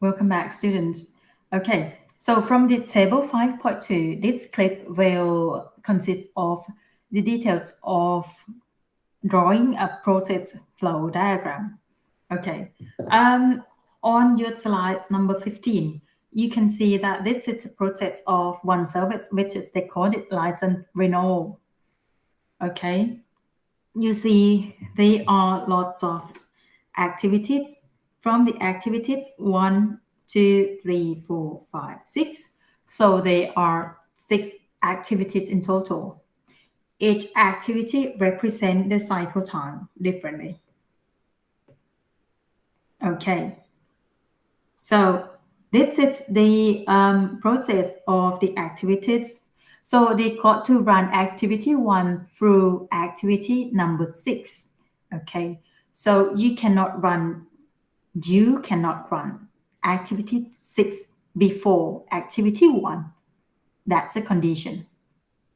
Welcome back, students. Okay, so from the table 5.2, this clip will consist of the details of drawing a process flow diagram. Okay, on your slide number 15, you can see that this is a process of one service, which is the coded license renewal. Okay, you see there are lots of activities. From the activities 1, 2, 3, 4, 5, 6. So there are 6 activities in total. Each activity represents the cycle time differently. Okay. So this is the process of the activities. So they got to run activity 1 through activity number 6. Okay. So you cannot run activity 6 before activity 1. That's a condition.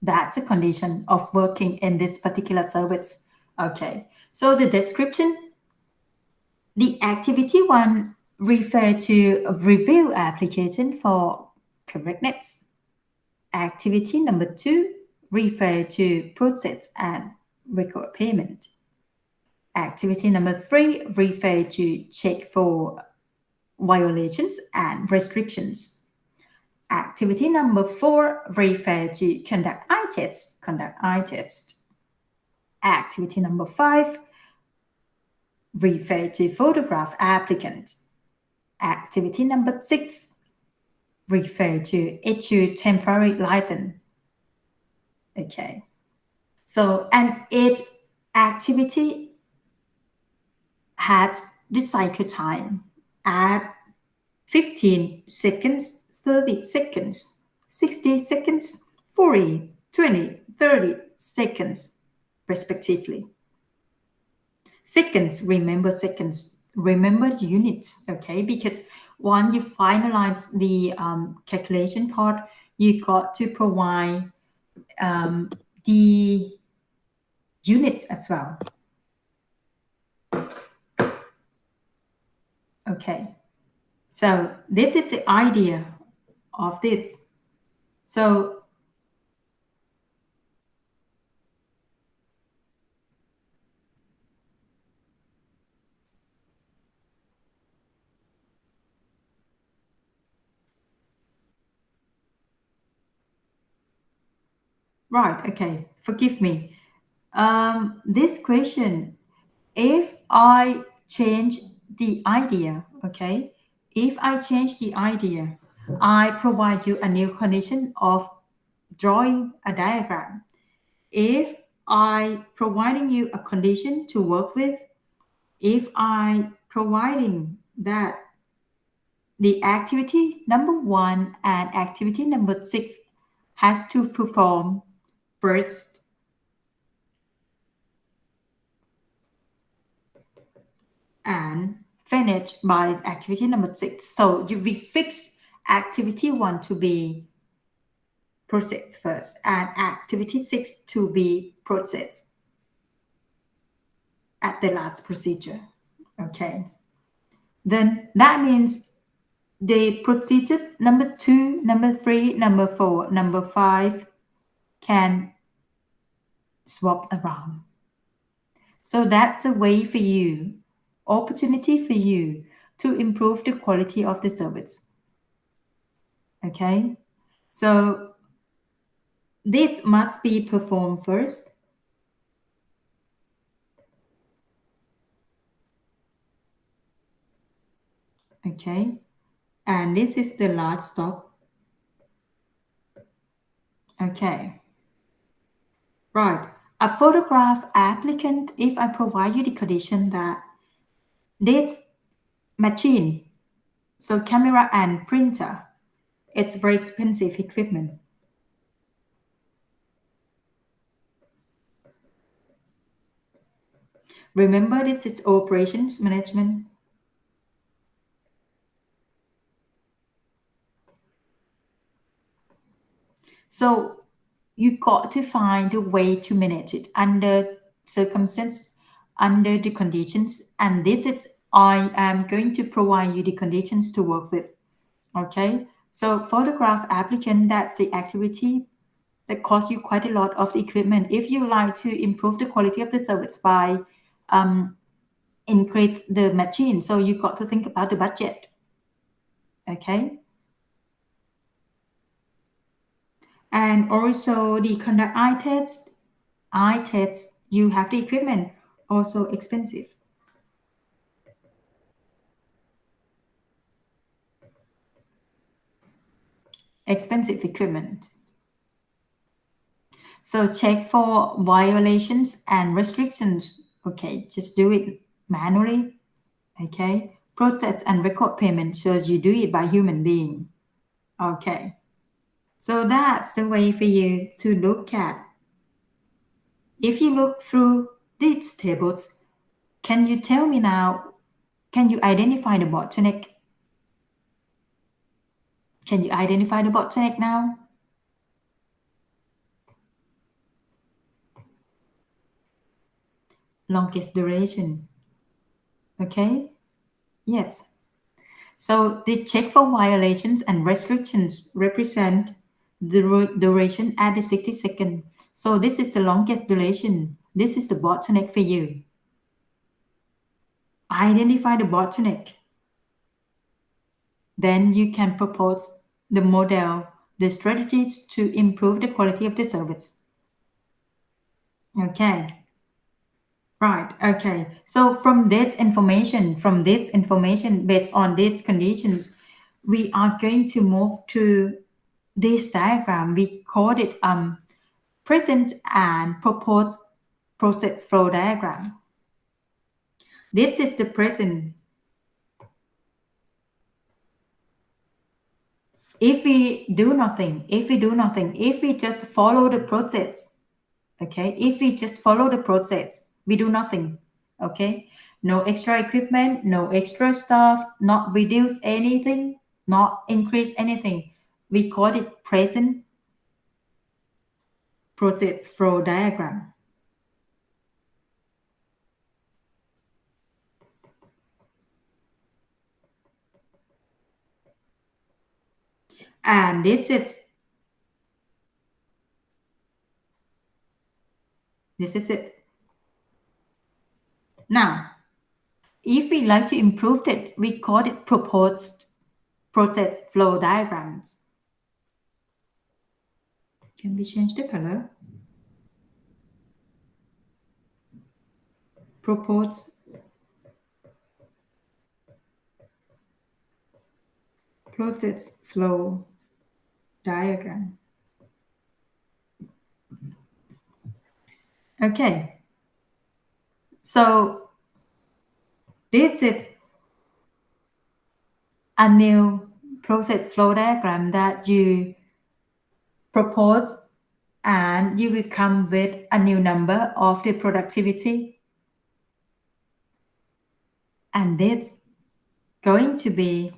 That's a condition of working in this particular service. Okay. So the description, the activity 1 refer to review application for correctness. Activity number 2 refer to process and record payment. Activity number 3 refer to check for violations and restrictions. Activity number 4 refer to conduct eye test. Activity number 5 refer to photograph applicant. Activity number 6 refer to issue temporary license. Okay. So, and each activity has the cycle time at 15 seconds, 30 seconds, 60 seconds, 40, 20, 30 seconds, respectively. Seconds, remember units, okay? Because once you finalize the calculation part, you got to provide the units as well. Okay. So this is the idea of this. So right, okay, forgive me. This question, if I change the idea, okay, if I change the idea, I provide you a new condition of drawing a diagram. If I providing you a condition to work with, if I providing that the activity number 1 and activity number 6 has to perform first and finish by activity number 6. So we fix activity 1 to be processed first and activity 6 to be processed at the last procedure. Okay. Then that means the procedure number 2, number 3, number 4, number 5 can swap around. So that's a way for you, opportunity for you to improve the quality of the service. Okay, so this must be performed first. Okay, and this is the last stop. Okay, right. A photograph applicant, if I provide you the condition that this machine, so camera and printer, it's very expensive equipment. Remember, this is operations management. So you got to find a way to manage it under circumstance, under the conditions, and this is I am going to provide you the conditions to work with. Okay, so photograph applicant, that's the activity that costs you quite a lot of equipment. If you like to improve the quality of the service by increase the machine, so you got to think about the budget. Okay, and also the conduct eye tests, you have the equipment, also expensive. Expensive equipment. So check for violations and restrictions. Okay, just do it manually. Okay, process and record payment, so you do it by human being. Okay, so that's the way for you to look at. If you look through these tables, can you tell me now, can you identify the bottleneck? Can you identify the bottleneck now? Longest duration. Okay, yes. So the check for violations and restrictions represent the duration at the 60 second. So this is the longest duration. This is the bottleneck for you. Identify the bottleneck. Then you can propose the model, the strategies to improve the quality of the service. Okay. Right. Okay. So from this information, based on these conditions, we are going to move to this diagram. We call it present and proposed process flow diagram. This is the present. If we do nothing, if we just follow the process, okay, if we just follow the process, we do nothing, okay, no extra equipment, no extra stuff, not reduce anything, not increase anything, we call it present process flow diagram. And this is it. Now, if we like to improve it, we call it proposed process flow diagrams. Can we change the color? Proposed process flow diagram. Okay. So this is a new process flow diagram that you propose, and you will come with a new number of the productivity. And this going to be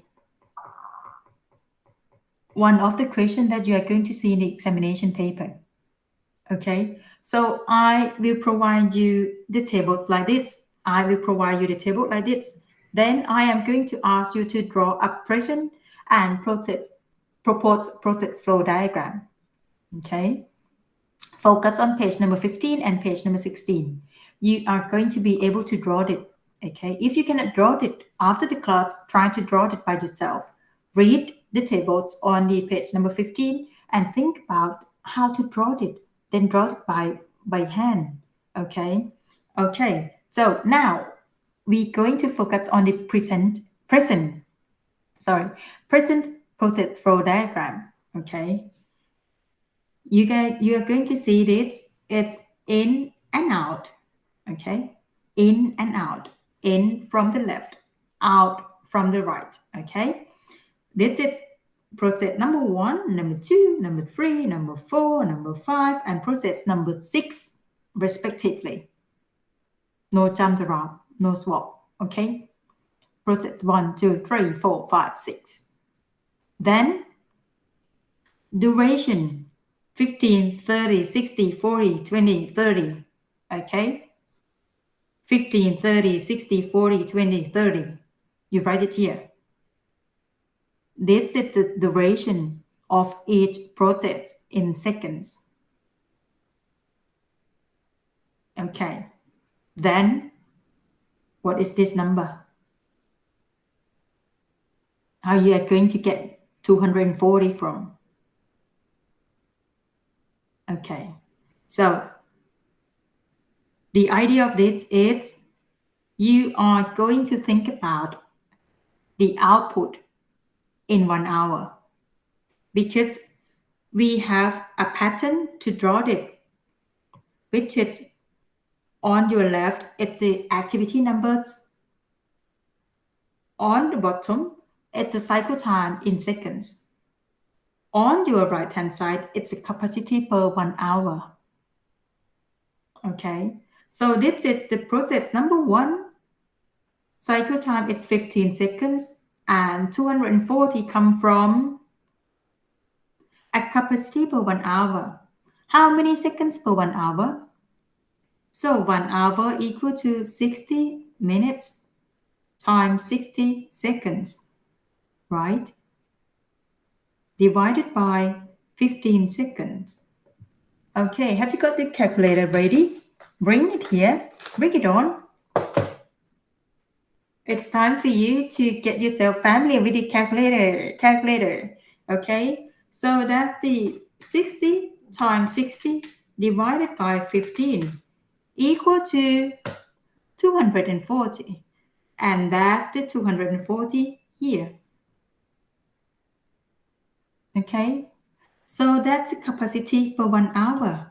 one of the questions that you are going to see in the examination paper. Okay, so I will provide you the tables like this. I will provide you the table like this. Then I am going to ask you to draw a present and proposed process flow diagram. Okay, focus on page number 15 and page number 16. You are going to be able to draw it. Okay, if you cannot draw it after the class, try to draw it by yourself. Read the tables on the page number 15 and think about how to draw it. Then draw it by hand. Okay. Okay. So now we're going to focus on the present process flow diagram. Okay. You are going to see this. It's in and out. Okay. In and out. In from the left, out from the right. Okay. This is process number 1, number 2, number 3, number 4, number 5, and process number 6, respectively. No jump around, no swap. Okay. Process 1, 2, 3, 4, 5, 6. Then duration 15, 30, 60, 40, 20, 30. Okay. 15, 30, 60, 40, 20, 30. You write it here. This is the duration of each process in seconds. Okay. Then, what is this number? How you are going to get 240 from? Okay. So, the idea of this is you are going to think about the output in 1 hour, because we have a pattern to draw it, which is on your left, it's the activity numbers. On the bottom, it's the cycle time in seconds. On your right hand side, it's the capacity per 1 hour. Okay, so this is the process number 1. Cycle time is 15 seconds and 240 come from a capacity per 1 hour. How many seconds per 1 hour? So 1 hour equal to 60 minutes times 60 seconds, right? Divided by 15 seconds. Okay, have you got the calculator ready? Bring it here. Bring it on. It's time for you to get yourself familiar with the calculator. Okay, so that's the 60 times 60 divided by 15 equal to 240. And that's the 240 here. Okay, so that's the capacity per 1 hour.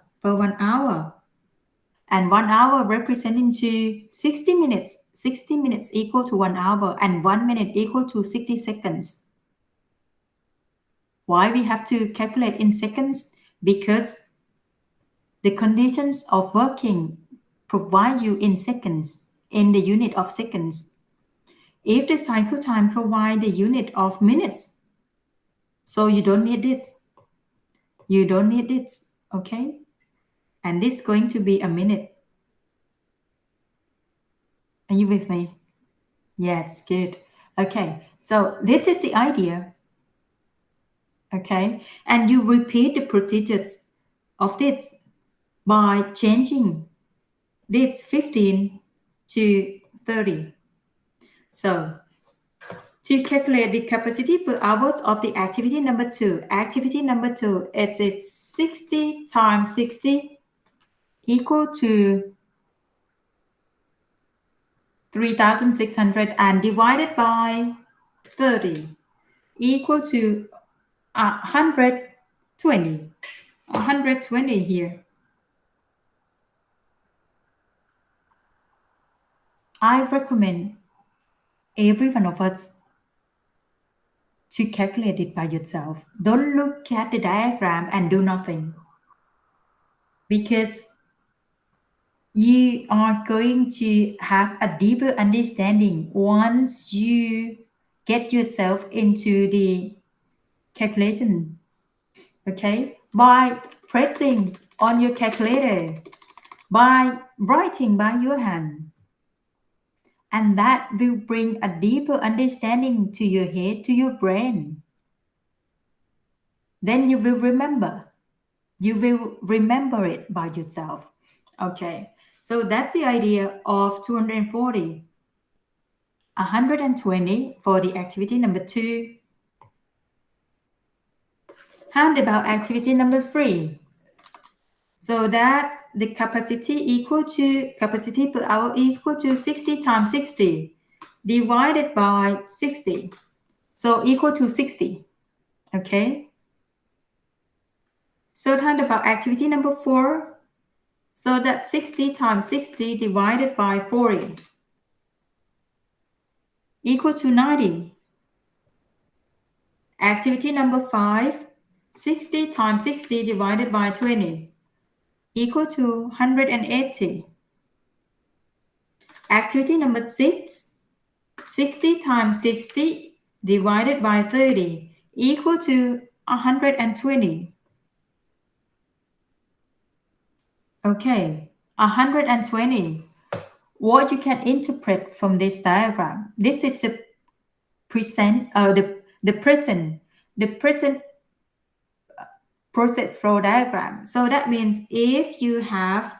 And 1 hour representing to 60 minutes. 60 minutes equal to 1 hour and 1 minute equal to 60 seconds. Why we have to calculate in seconds? Because the conditions of working provide you in seconds, in the unit of seconds. If the cycle time provide the unit of minutes, so you don't need this. You don't need this, okay? And this is going to be a minute. Are you with me? Yes, good. Okay, so this is the idea. Okay, and you repeat the procedures of this by changing this 15 to 30. So to calculate the capacity per hours of the activity number 2, it's 60 times 60 equal to 3,600 and divided by 30 equal to 120. 120 here. I recommend every one of us to calculate it by yourself. Don't look at the diagram and do nothing, because you are going to have a deeper understanding once you get yourself into the calculation. Okay, by pressing on your calculator, by writing by your hand, and that will bring a deeper understanding to your head, to your brain. Then you will remember it by yourself. Okay, so that's the idea of 240. 120 for the activity number 2. How about activity number 3? So that's the capacity per hour equal to 60 times 60 divided by 60. So equal to 60. Okay. So how about activity number 4? So that's 60 times 60 divided by 40 equal to 90. Activity number 5, 60 times 60 divided by 20 equal to 180. Activity number 6, 60 times 60 divided by 30 equal to 120. Okay, 120. what you can interpret from this diagram. This is the present process flow diagram. So that means if you have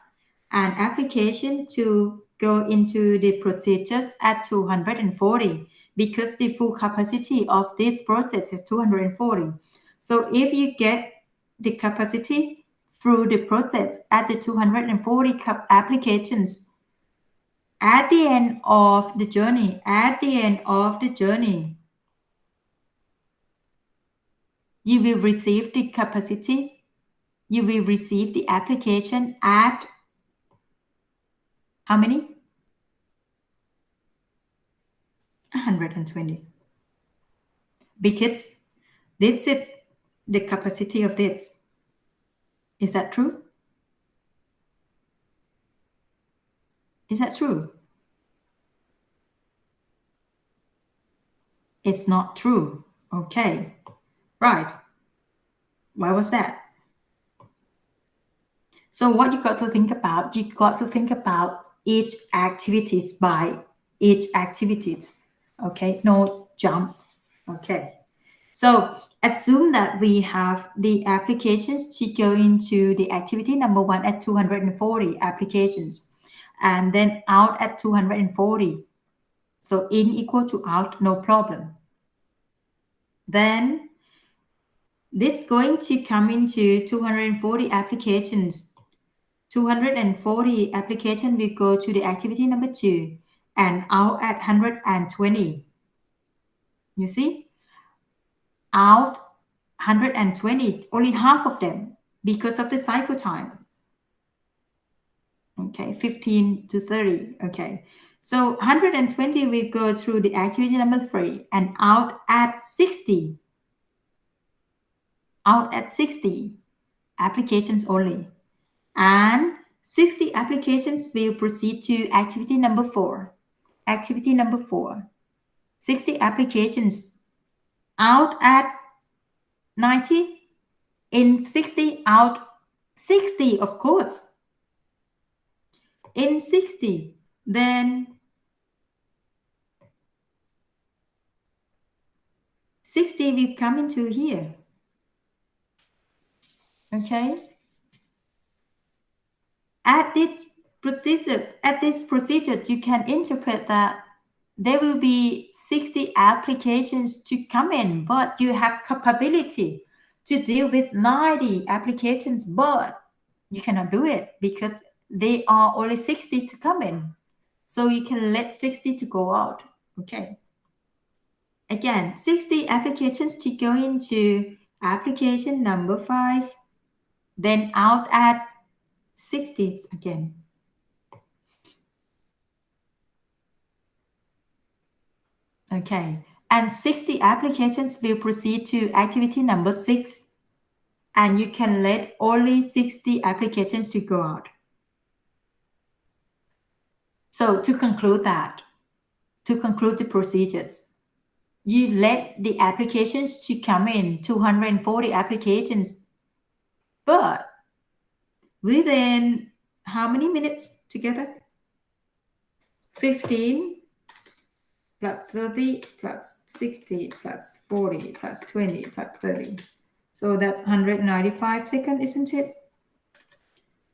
an application to go into the procedures at 240, because the full capacity of this process is 240. So if you get the capacity through the process at the 240 applications, at the end of the journey, you will receive the capacity, you will receive the application at how many? 120. Because this is the capacity of this. Is that true? Is that true? It's not true. Okay. Right. Why was that? So what you got to think about, each activities by each activities. Okay. No jump. Okay. So assume that we have the applications to go into the activity number 1 at 240 applications, and then out at 240. So in equal to out, no problem. Then this going to come into 240 applications. 240 application will go to the activity number 2 and out at 120. You see? Out 120, only half of them because of the cycle time. Okay, 15 to 30. Okay, so 120 will go through the activity number 3 and out at 60. Out at 60 applications only. And 60 applications will proceed to activity number 4. Activity number 4. 60 applications out at 90. In 60 out 60, of course. In 60, then 60 will come into here. Okay. At this procedure, you can interpret that there will be 60 applications to come in, but you have capability to deal with 90 applications, but you cannot do it because they are only 60 to come in. So you can let 60 to go out. Okay. Again, 60 applications to go into application number 5, then out at 60 again. Okay, and 60 applications will proceed to activity number 6, and you can let only 60 applications to go out. So to conclude the procedures, you let the applications to come in, 240 applications, but within how many minutes together? 15 plus 30 plus 60 plus 40 plus 20 plus 30. So that's 195 seconds, isn't it?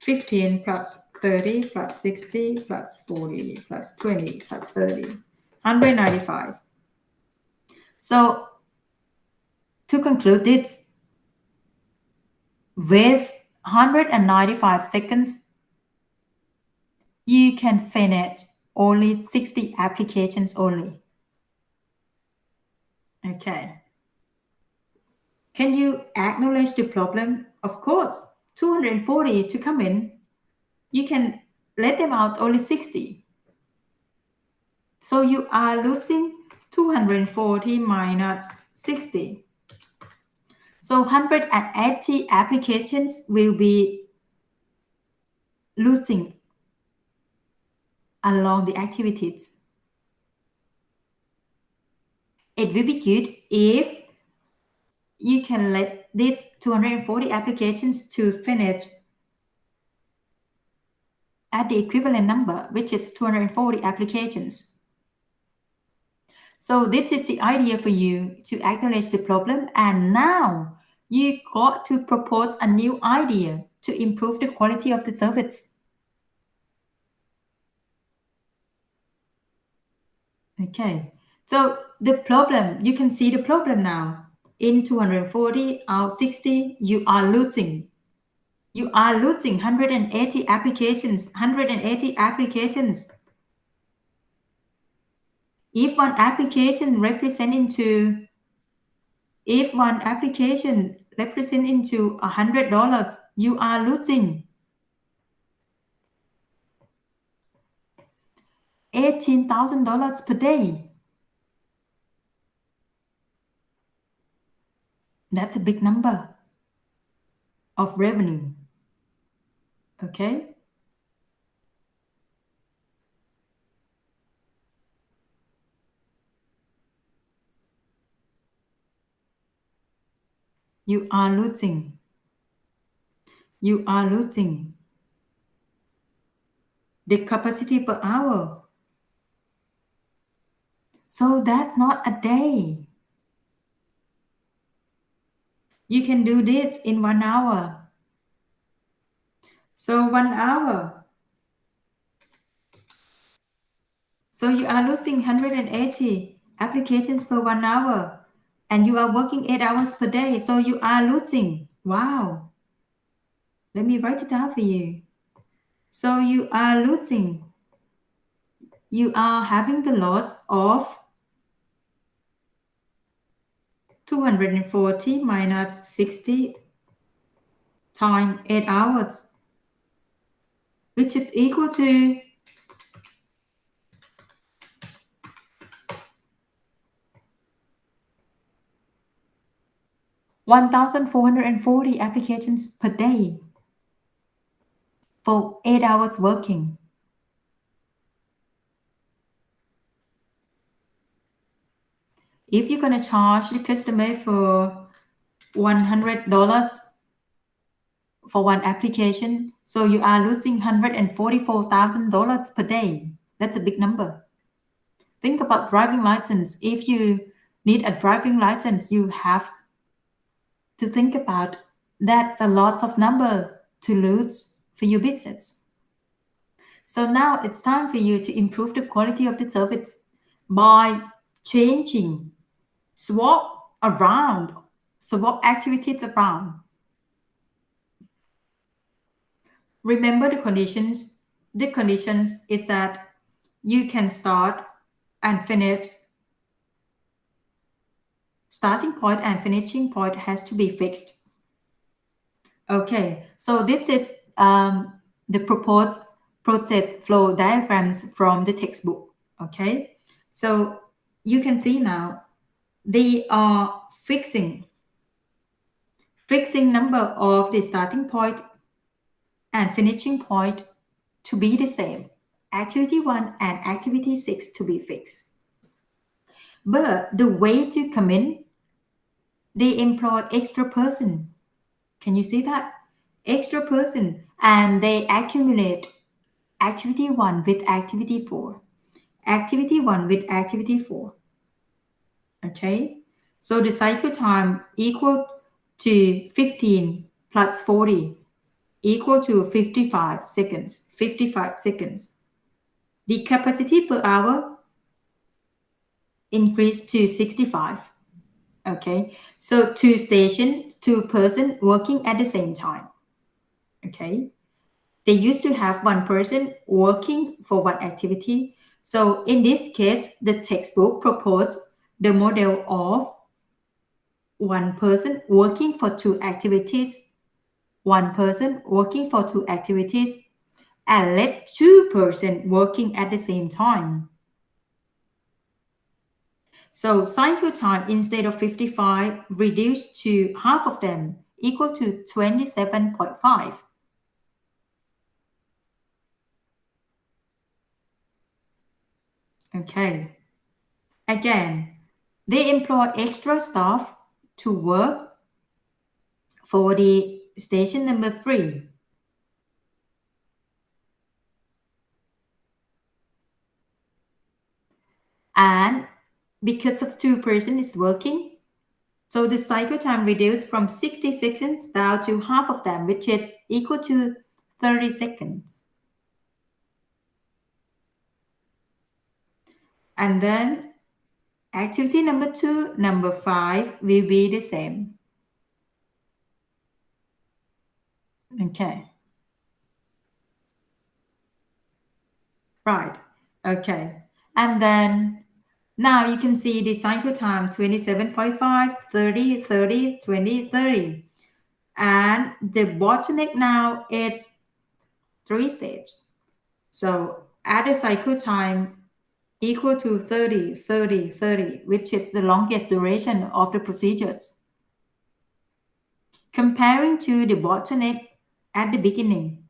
15 plus 30 plus 60 plus 40 plus 20 plus 30. 195. So to conclude this, with 195 seconds, you can finish only 60 applications only. Okay. Can you acknowledge the problem? Of course, 240 to come in, you can let them out only 60. So you are losing 240 minus 60. So 180 applications will be losing along the activities. It will be good if you can let these 240 applications to finish at the equivalent number, which is 240 applications. So this is the idea for you to acknowledge the problem, and now you got to propose a new idea to improve the quality of the service. Okay, so the problem, you can see the problem now. In 240 out 60, you are losing. You are losing 180 applications. 180 applications. If one application represent into $100, you are losing $18,000 per day. That's a big number of revenue. Okay. You are losing. You are losing the capacity per hour. So that's not a day. You can do this in 1 hour. So 1 hour. So you are losing 180 applications per 1 hour, and you are working 8 hours per day. So you are losing. Wow. Let me write it down for you. So you are losing. You are having the loss of 240 minus 60 times 8 hours, which is equal to 1,440 applications per day for 8 hours working. If you're going to charge the customer for $100 for one application, so you are losing $144,000 per day. That's a big number. Think about driving license. If you need a driving license, you have to think about that's a lot of number to lose for your business. So now it's time for you to improve the quality of the service by changing, swap activities around. Remember the conditions. The conditions is that you can start and finish. Starting point and finishing point has to be fixed. Okay, so this is the proposed project flow diagrams from the textbook. Okay, so you can see now they are fixing number of the starting point and finishing point to be the same. Activity 1 and activity 6 to be fixed. But the way to come in, they employ extra person. Can you see that? Extra person, and they accumulate activity 1 with activity 4. Activity 1 with activity 4. Okay? So the cycle time equal to 15 plus 40 equal to 55 seconds. 55 seconds. The capacity per hour increased to 65. Okay? So two person working at the same time. Okay? They used to have one person working for one activity. So in this case, the textbook proposed the model of one person working for two activities, one person working for two activities, and let two persons working at the same time. So cycle time instead of 55 reduced to half of them, equal to 27.5. Okay. Again, they employ extra staff to work for the station number 3. And because of two persons is working, so the cycle time reduced from 60 seconds down to half of them, which is equal to 30 seconds. And then activity number 2, number 5 will be the same. Okay. Right. Okay. And then now you can see the cycle time 27.5, 30, 30, 20, 30. And the bottleneck now is 3 stage. So add a cycle time equal to 30, 30, 30, which is the longest duration of the procedures. Comparing to the bottleneck at the beginning,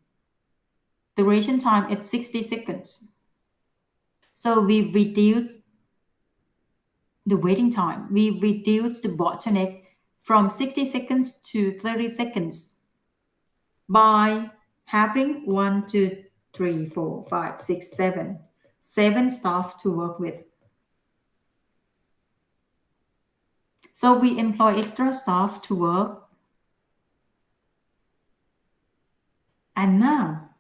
duration time is 60 seconds. So we reduce the waiting time. We reduce the bottleneck from 60 seconds to 30 seconds by having 1, 2, 3, 4, 5, 6, 7 staff to work with. So we employ extra staff to work. And now,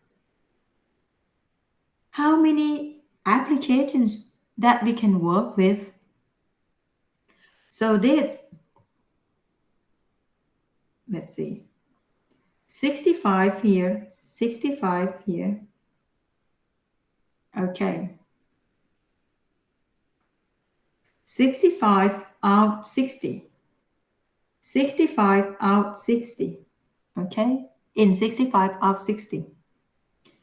how many applications that we can work with? So this, let's see, 65 here, 65 here. Okay. 65 out 60. 65 out 60. Okay. In 65 out 60.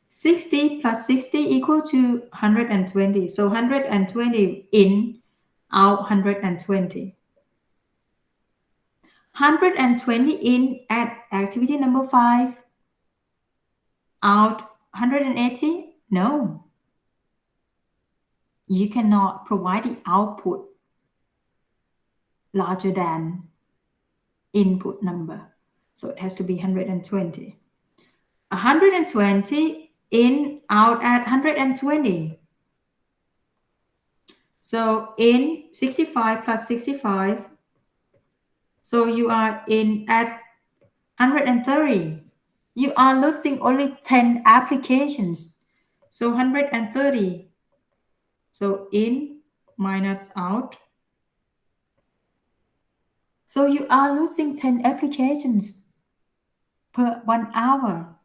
60 plus 60 equal to 120. So 120 in, out 120. 120 in at activity number 5, out 180? No. You cannot provide the output larger than input number. So it has to be 120. 120 in, out at 120. So in 65 plus 65. So you are in at 130. You are losing only 10 applications. So 130. So in minus out. So you are losing 10 applications per 1 hour.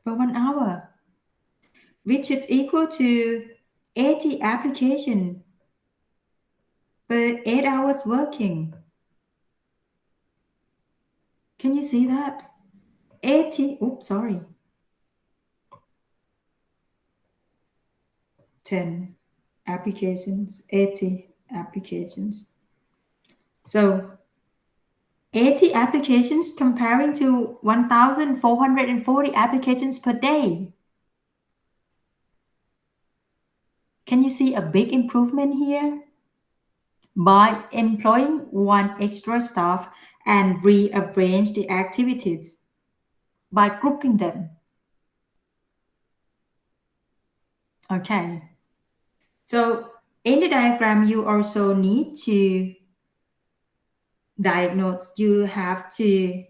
Per 1 hour, which is equal to 80 application per 8 hours working. Can you see that? 80, oops, sorry. 10 applications, 80 applications. So 80 applications comparing to 1,440 applications per day. Can you see a big improvement here? By employing one extra staff and rearrange the activities by grouping them. Okay. So in the diagram, you also need to diagnose. You have to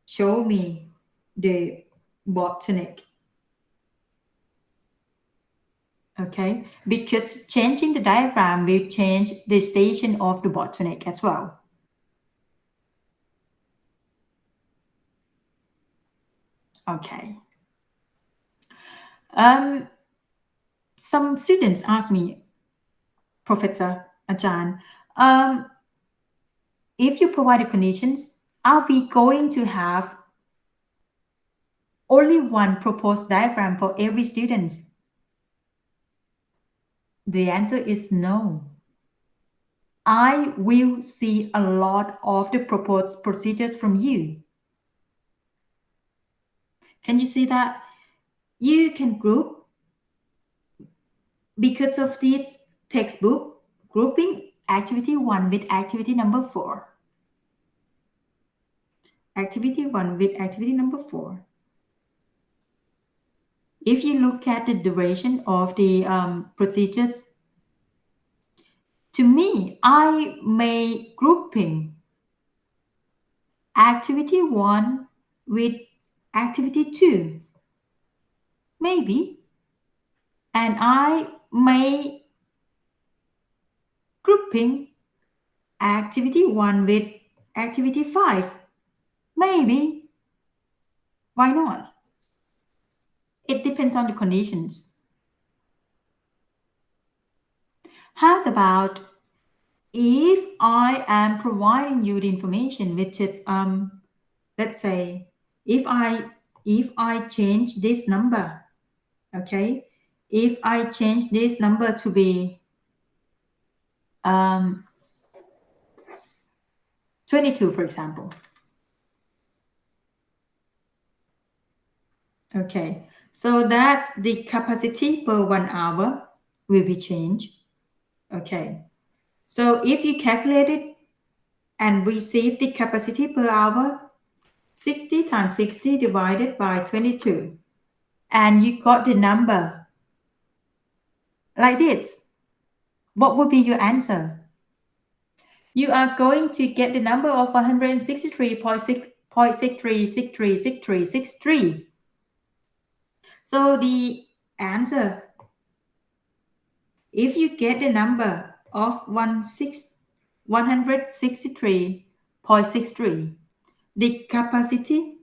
show me the bottleneck. Okay, because changing the diagram will change the station of the bottleneck as well. Okay. Some students ask me, Professor Ajahn, if you provide the conditions, are we going to have only one proposed diagram for every student? The answer is no. I will see a lot of the proposed procedures from you. Can you see that? You can group because of this textbook grouping activity 1 with activity number 4. Activity 1 with activity number 4. if you look at the duration of the procedures, to me, I may grouping activity 1 with activity 2, maybe, and I may grouping activity 1 with activity 5, maybe, why not? It depends on the conditions. How about if I am providing you the information, which is let's say if I change this number, okay, if I change this number to be um, 22, for example, okay, so that's the capacity per 1 hour will be changed, okay. So if you calculate it and receive the capacity per hour, 60 times 60 divided by 22, and you got the number like this, what would be your answer? You are going to get the number of 163.63636363. So the answer, if you get the number of 163.63, the capacity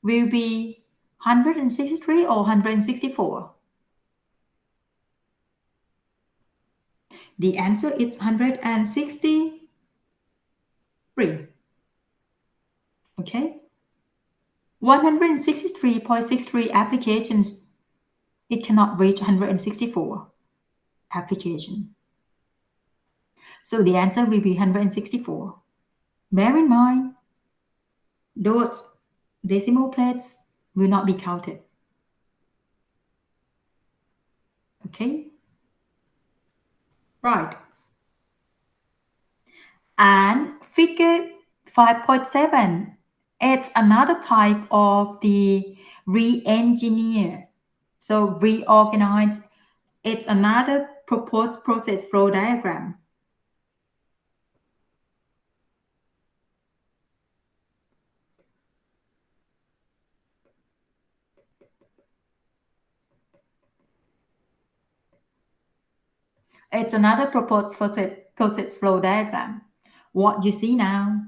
will be 163 or 164. The answer is 163. Okay? 163.63 applications, it cannot reach 164 application. So the answer will be 164. Bear in mind, those decimal places will not be counted. Okay? Right. And figure 5.7, it's another type of the re-engineer. So reorganize, it's another proposed process flow diagram. It's another proposed process flow diagram. What you see now,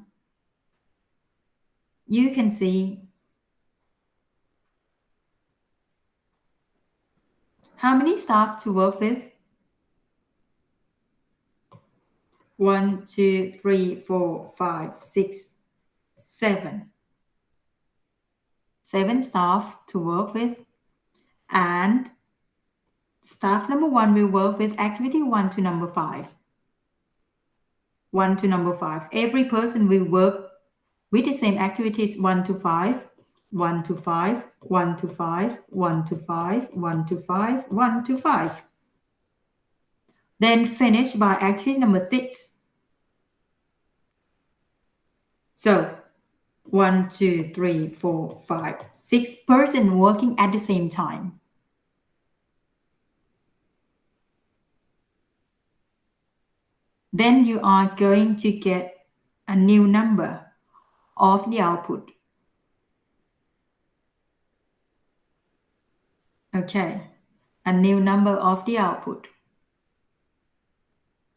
you can see how many staff to work with. 1, 2, 3, 4, 5, 6, 7. 7 staff to work with, and staff number 1 will work with activity 1 to number 5. 1 to number 5. Every person will work with the same activities 1 to 5, 1 to 5, 1 to 5, 1 to 5, 1 to 5, 1 to 5. Then finish by activity number 6. So 1, 2, 3, 4, 5, 6 person working at the same time. Then you are going to get a new number of the output. Okay, a new number of the output.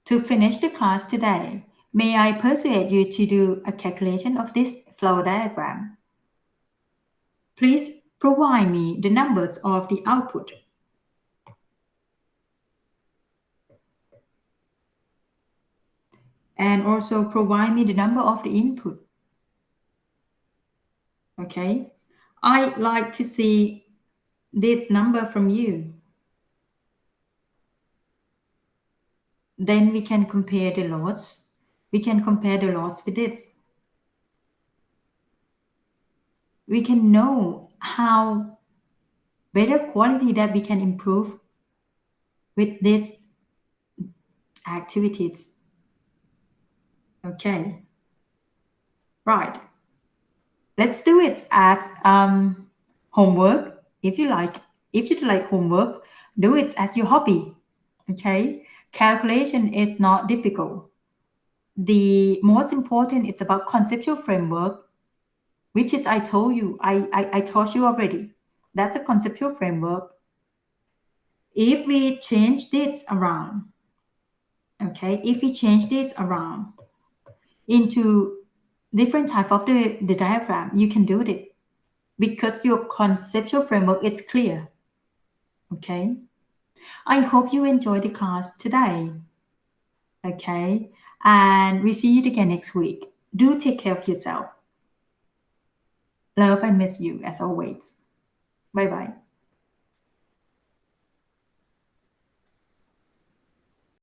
To finish the class today, may I persuade you to do a calculation of this flow diagram? Please provide me the numbers of the output. And also provide me the number of the input. Okay, I'd like to see this number from you. Then we can compare the loads. We can compare the loads with this. We can know how better quality that we can improve with these activities. Okay, right. Let's do it as homework If you like, if you like homework, do it as your hobby. Okay? Calculation is not difficult. The most important it's about conceptual framework, which is I told you, I taught you already. That's a conceptual framework. If we change this around, okay, if we change this around into different type of the diagram, you can do it because your conceptual framework is clear. Okay. I hope you enjoyed the class today. Okay. And we see you again next week. Do take care of yourself. Love and miss you as always. Bye bye.